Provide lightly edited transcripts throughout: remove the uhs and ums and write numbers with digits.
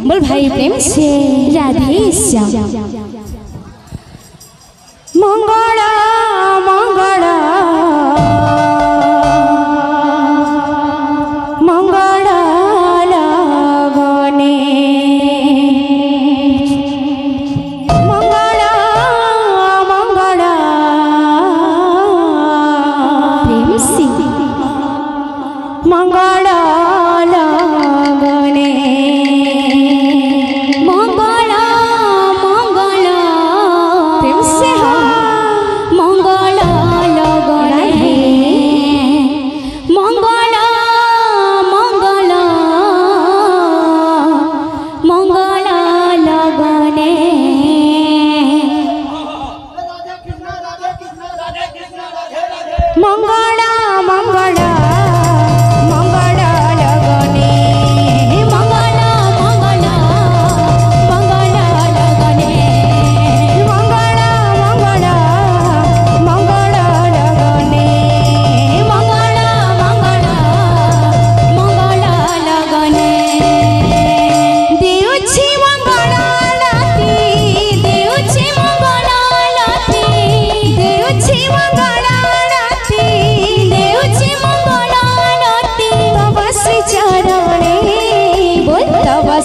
बोल भाई प्रेम से राधे श्याम। मंगला मंगला मंगला लगने मंगला मंगला प्रेम से मंगला लगने मंगला मंगला प्रेम से मंगला लगने मंगला मंगला मंगला लगने मंगला मंगला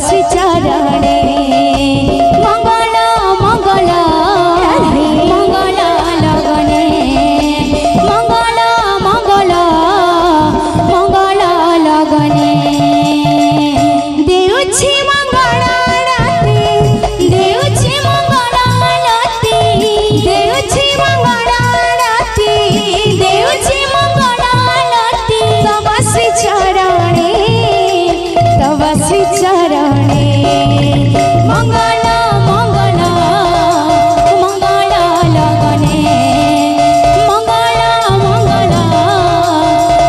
श्री चरणे मंगला मंगला मंगला लगने मंगला मंगला मंगला लगने देउछि मंगला राति देउछि मंगला राति देउछि मंगला राति देउछि मंगला राति तव श्री चरणे तव श्री चरणे मंगला मंगला मंगला लगने मंगला मंगला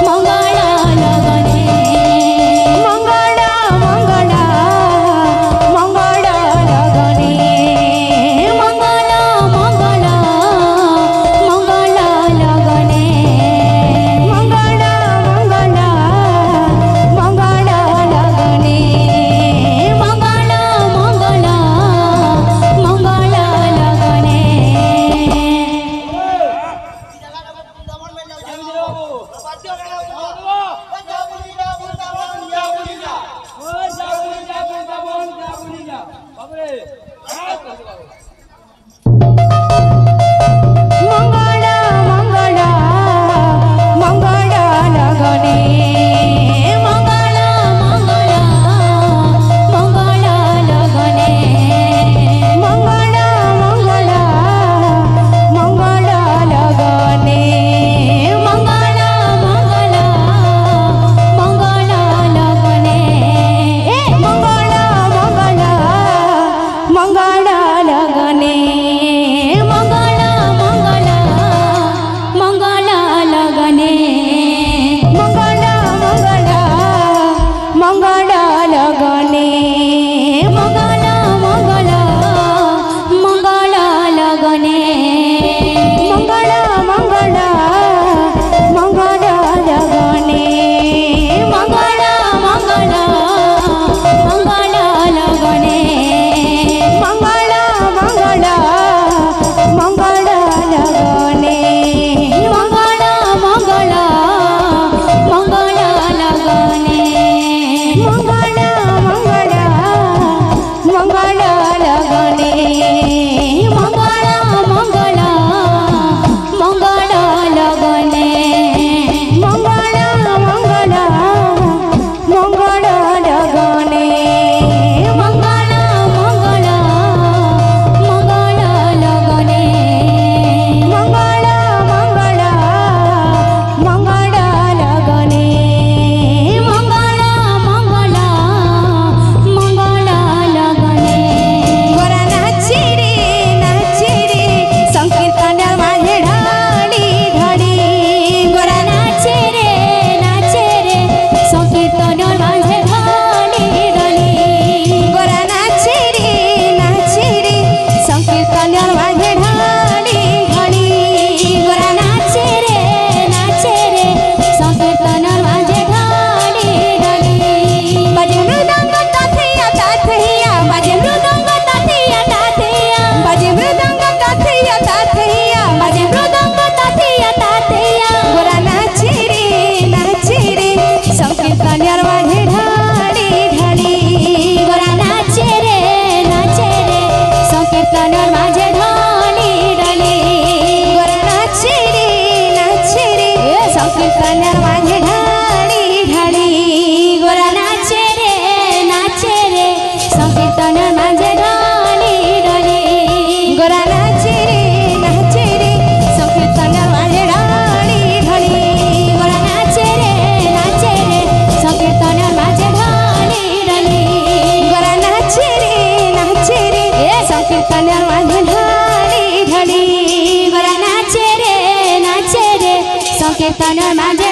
मंगला लगने मंगला मंगला मंगला लगने मंगला मंगला मंगला लगने मंगला मंगला मंगला लगने मंगला मंगला मंगला लगने। मंगला मंगला मंगला लगने मंगला मंगला मंगला लगने मंगला मंगला मंगला लगने मंगला मंगला मंगला लगने मंगला मंगला मंगला लगने সংকীর্তনের মাঝে ঢালি ঢালি গোরা নাচে রে সংকীর্তনের মাঝে